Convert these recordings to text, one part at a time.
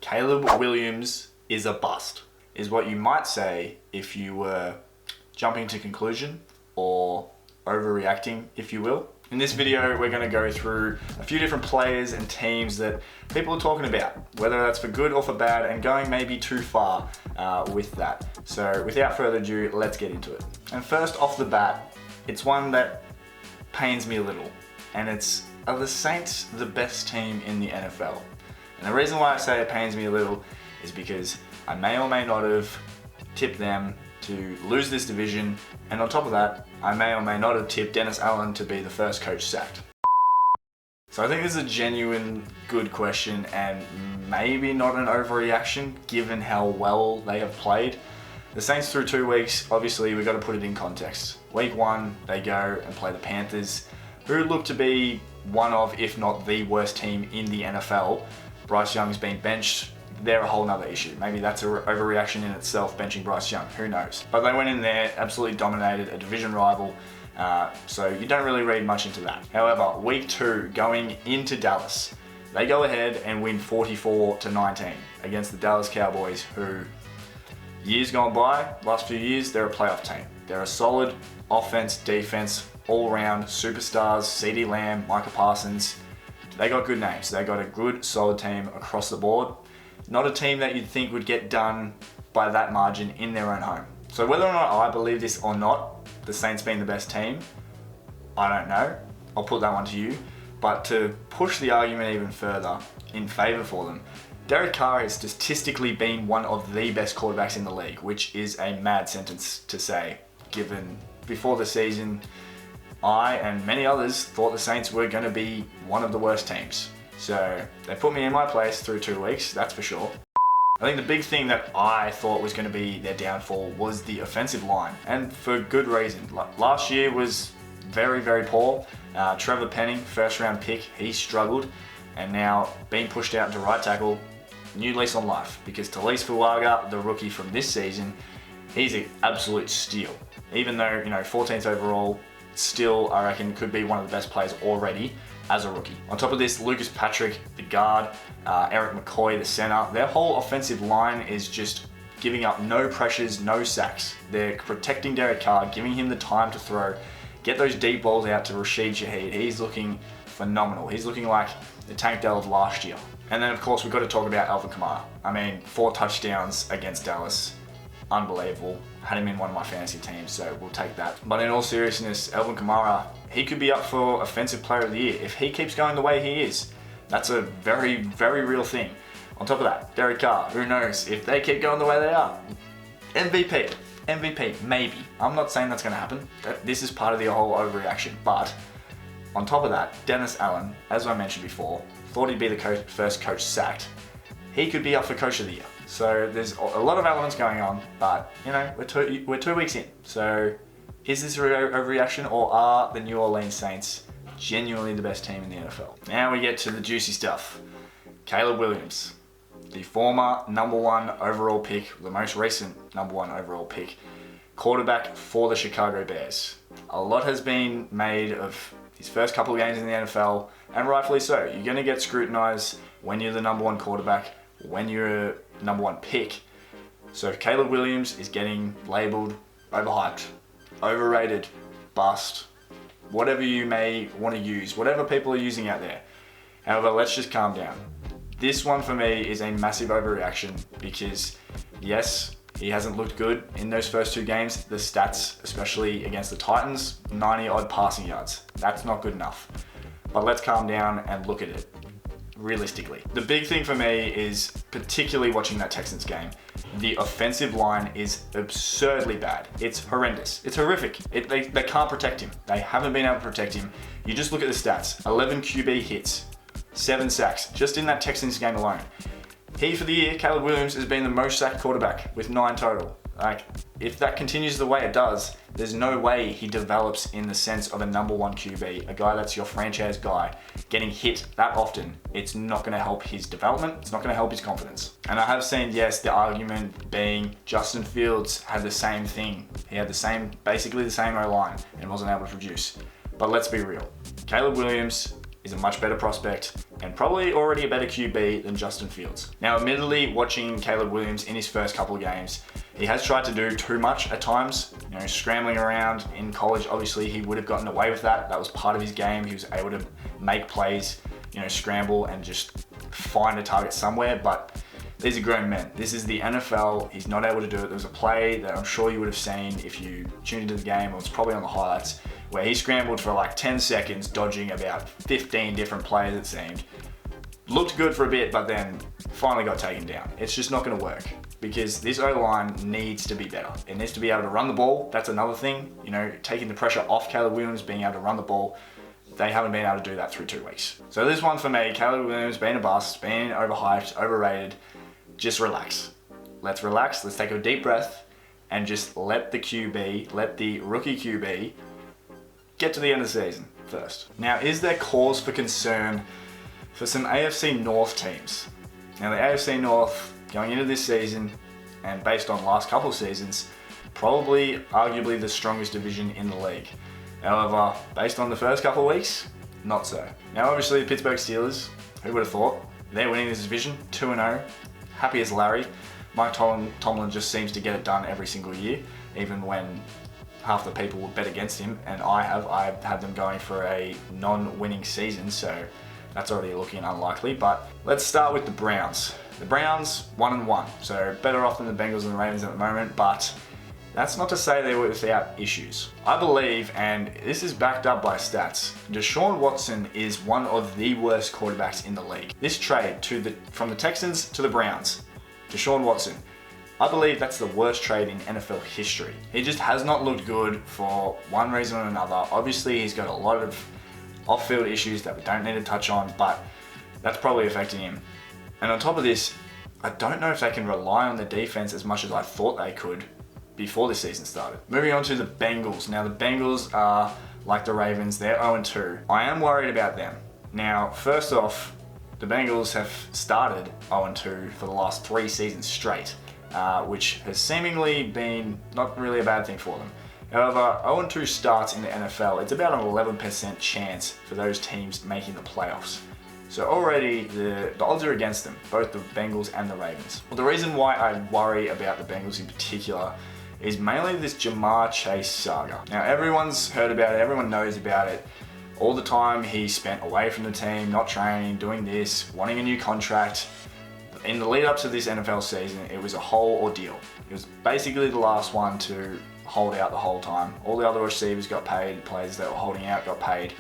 Caleb Williams is a bust, is what you might say if you were jumping to conclusion or overreacting, if you will. In this video, we're going to go through a few different players and teams that people are talking about, whether that's for good or for bad, and going maybe too far with that. So without further ado, let's get into it. And first off the bat, it's one that pains me a little, and it's, are the Saints the best team in the NFL? And the reason why I say it pains me a little is because I may or may not have tipped them to lose this division, and on top of that, I may or may not have tipped Dennis Allen to be the first coach sacked. So I think this is a genuine good question and maybe not an overreaction given how well they have played. The Saints through 2 weeks, obviously we've got to put it in context. Week 1, they go and play the Panthers, who look to be one of, if not the worst team in the NFL. Bryce Young's been benched. They're a whole nother issue. Maybe that's an overreaction in itself, benching Bryce Young, who knows. But they went in there, absolutely dominated a division rival, so you don't really read much into that. However, week 2, going into Dallas, they go ahead and win 44-19 against the Dallas Cowboys, who, years gone by, last few years, they're a playoff team. They're a solid offense, defense, all-round superstars, CeeDee Lamb, Micah Parsons. They got good names. They got a good, solid team across the board. Not a team that you'd think would get done by that margin in their own home. So whether or not I believe this or not, the Saints being the best team, I don't know. I'll put that one to you. But to push the argument even further in favor for them, Derek Carr has statistically been one of the best quarterbacks in the league, which is a mad sentence to say, given before the season, I and many others thought the Saints were going to be one of the worst teams. So they put me in my place through 2 weeks, that's for sure. I think the big thing that I thought was going to be their downfall was the offensive line, and for good reason. Last year was very, very poor. Trevor Penning, first round pick, he struggled, and now being pushed out to right tackle, new lease on life, because Talise Fuaga, the rookie from this season, he's an absolute steal. Even though, 14th overall, still, I reckon, could be one of the best players already as a rookie. On top of this, Lucas Patrick, the guard, Eric McCoy, the center, their whole offensive line is just giving up no pressures, no sacks. They're protecting Derek Carr, giving him the time to throw, get those deep balls out to Rashid Shaheed. He's looking phenomenal. He's looking like the Tank Dell of last year. And then, of course, we've got to talk about Alvin Kamara. I mean, 4 touchdowns against Dallas. Unbelievable. Had him in one of my fantasy teams, so we'll take that. But in all seriousness, Alvin Kamara, he could be up for Offensive Player of the Year. If he keeps going the way he is, that's a very, very real thing. On top of that, Derek Carr, who knows, if they keep going the way they are, MVP, maybe. I'm not saying that's going to happen. This is part of the whole overreaction. But on top of that, Dennis Allen, as I mentioned before, thought he'd be the first coach sacked. He could be up for Coach of the Year. So there's a lot of elements going on, but we're 2 weeks in. So is this a overreaction, or are the New Orleans Saints genuinely the best team in the NFL? Now we get to the juicy stuff. Caleb Williams, the former #1 overall pick, the most recent #1 overall pick, quarterback for the Chicago Bears. A lot has been made of his first couple of games in the NFL, and rightfully so. You're going to get scrutinized when you're the #1 quarterback, when you're a #1 pick. So Caleb Williams is getting labeled overhyped, overrated, bust, whatever you may want to use, whatever people are using out there. However, let's just calm down. This one for me is a massive overreaction because yes, he hasn't looked good in those first 2 games. The stats, especially against the Titans, 90 odd passing yards. That's not good enough. But let's calm down and look at it realistically. The big thing for me is, particularly watching that Texans game, the offensive line is absurdly bad. It's horrendous. It's horrific. They can't protect him. They haven't been able to protect him. You just look at the stats. 11 QB hits, 7 sacks, just in that Texans game alone. He, for the year, Caleb Williams, has been the most sacked quarterback with 9 total. If that continues the way it does, there's no way he develops in the sense of a #1 QB, a guy that's your franchise guy, getting hit that often. It's not going to help his development. It's not going to help his confidence. And I have seen, yes, the argument being Justin Fields had the same thing. He had basically the same O-line and wasn't able to produce. But let's be real. Caleb Williams is a much better prospect and probably already a better QB than Justin Fields. Now, admittedly, watching Caleb Williams in his first couple of games, he has tried to do too much at times, scrambling around. In college, obviously, he would have gotten away with that. That was part of his game. He was able to make plays, scramble and just find a target somewhere, but these are grown men. This is the NFL. He's not able to do it. There was a play that I'm sure you would have seen if you tuned into the game, or it's probably on the highlights, where he scrambled for like 10 seconds, dodging about 15 different players, it seemed. Looked good for a bit, but then finally got taken down. It's just not gonna work because this O-line needs to be better. It needs to be able to run the ball. That's another thing, taking the pressure off Caleb Williams, being able to run the ball. They haven't been able to do that through 2 weeks. So this one for me, Caleb Williams being a bust, being overhyped, overrated. Just relax. Let's relax. Let's take a deep breath and just let the rookie QB get to the end of the season first. Now, is there cause for concern for some AFC North teams? Now, the AFC North going into this season and based on last couple of seasons, probably arguably the strongest division in the league. However, based on the first couple of weeks, not so. Now, obviously, the Pittsburgh Steelers, who would have thought? They're winning this division 2-0. Happy as Larry. Mike Tomlin just seems to get it done every single year, even when half the people would bet against him, and I've had them going for a non-winning season, so that's already looking unlikely. But let's start with the Browns. The Browns 1-1, so better off than the Bengals and the Ravens at the moment, but that's not to say they were without issues. I believe, and this is backed up by stats, Deshaun Watson is one of the worst quarterbacks in the league. This trade from the Texans to the Browns, Deshaun Watson, I believe that's the worst trade in NFL history. He just has not looked good for one reason or another. Obviously, he's got a lot of off-field issues that we don't need to touch on, but that's probably affecting him. And on top of this, I don't know if they can rely on the defense as much as I thought they could before the season started. Moving on to the Bengals. Now, the Bengals are like the Ravens, they're 0-2. I am worried about them. Now, first off, the Bengals have started 0-2 for the last 3 seasons straight, which has seemingly been not really a bad thing for them. However, 0-2 starts in the NFL, it's about an 11% chance for those teams making the playoffs. So already the odds are against them, both the Bengals and the Ravens. Well, the reason why I worry about the Bengals in particular is mainly this Jamar Chase saga. Now, everyone's heard about it, everyone knows about it. All the time he spent away from the team, not training, doing this, wanting a new contract. In the lead up to this NFL season, it was a whole ordeal. It was basically the last one to hold out the whole time. All the other receivers got paid, players that were holding out got paid.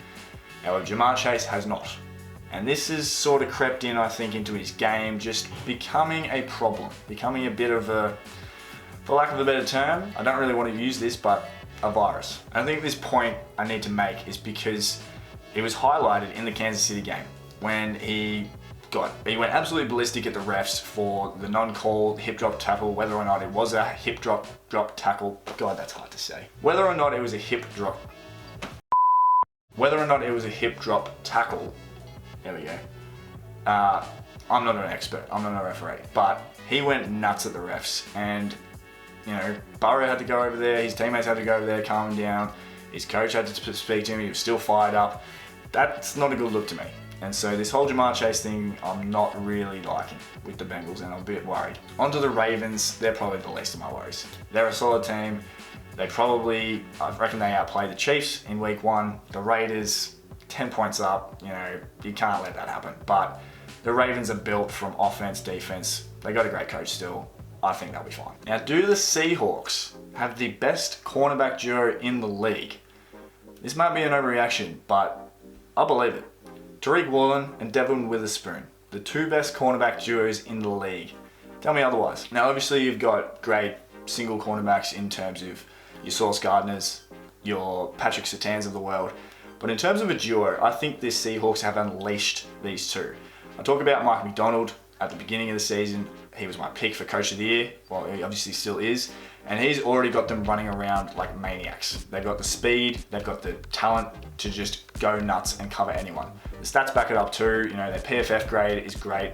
However, Jamar Chase has not. And this has sort of crept in, I think, into his game, just becoming a problem, becoming a bit of a, for lack of a better term, I don't really want to use this, but a virus. I think this point I need to make is because it was highlighted in the Kansas City game when he went absolutely ballistic at the refs for the non-called hip drop tackle, whether or not it was a hip drop tackle. God, that's hard to say. Whether or not it was a hip drop tackle, there we go. I'm not an expert, I'm not a referee, but he went nuts at the refs, and Burrow had to go over there, his teammates had to go over there, calm him down, his coach had to speak to him, he was still fired up. That's not a good look to me. And so this whole Jamar Chase thing, I'm not really liking with the Bengals, and I'm a bit worried. On to the Ravens, they're probably the least of my worries. They're a solid team. I reckon they outplayed the Chiefs in week 1. The Raiders, 10 points up, you can't let that happen. But the Ravens are built from offense, defense. They got a great coach still. I think they'll be fine. Now, do the Seahawks have the best cornerback duo in the league? This might be an overreaction, but I believe it. Tariq Woolen and Devin Witherspoon, the 2 best cornerback duos in the league. Tell me otherwise. Now, obviously, you've got great single cornerbacks in terms of your Sauce Gardners, your Patrick Surtains of the world. But in terms of a duo, I think the Seahawks have unleashed these 2. I talk about Mike McDonald at the beginning of the season. He was my pick for Coach of the Year. Well, he obviously still is. And he's already got them running around like maniacs. They've got the speed, they've got the talent to just go nuts and cover anyone. The stats back it up too. Their PFF grade is great,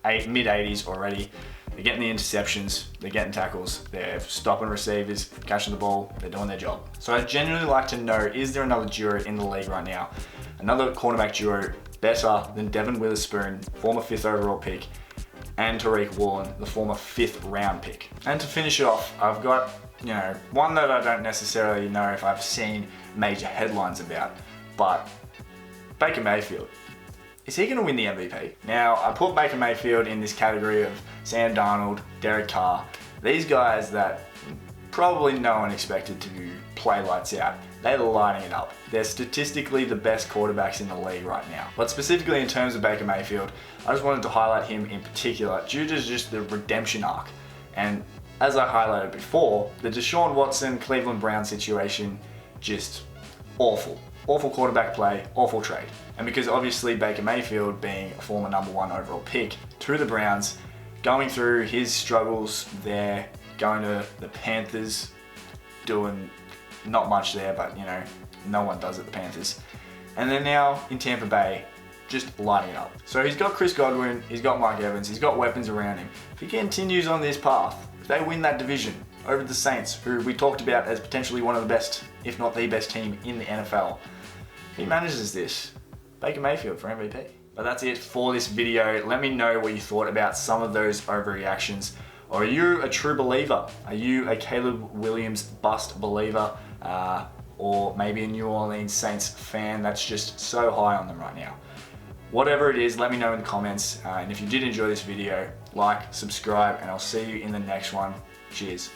mid-80s already. They're getting the interceptions, they're getting tackles, they're stopping receivers, catching the ball, they're doing their job. So I genuinely like to know, is there another duo in the league right now? Another cornerback duo better than Devin Witherspoon, former 5th overall pick, and Tariq Woolen, the former 5th round pick. And to finish it off, I've got, one that I don't necessarily know if I've seen major headlines about, but Baker Mayfield. Is he going to win the MVP? Now, I put Baker Mayfield in this category of Sam Darnold, Derek Carr, these guys that probably no one expected to play lights out. They're lighting it up. They're statistically the best quarterbacks in the league right now. But specifically in terms of Baker Mayfield, I just wanted to highlight him in particular due to just the redemption arc. And as I highlighted before, the Deshaun Watson, Cleveland Browns situation, just awful. Awful quarterback play, awful trade. And because obviously Baker Mayfield being a former #1 overall pick to the Browns, going through his struggles there, going to the Panthers, doing not much there, but no one does at the Panthers. And then now in Tampa Bay, just lighting it up. So he's got Chris Godwin, he's got Mike Evans, he's got weapons around him. If he continues on this path, if they win that division over the Saints, who we talked about as potentially one of the best, if not the best team in the NFL, if he manages this, Baker Mayfield for MVP. But that's it for this video. Let me know what you thought about some of those overreactions. Or are you a true believer? Are you a Caleb Williams bust believer? Or maybe a New Orleans Saints fan that's just so high on them right now? Whatever it is, let me know in the comments. And if you did enjoy this video, like, subscribe, and I'll see you in the next one. Cheers.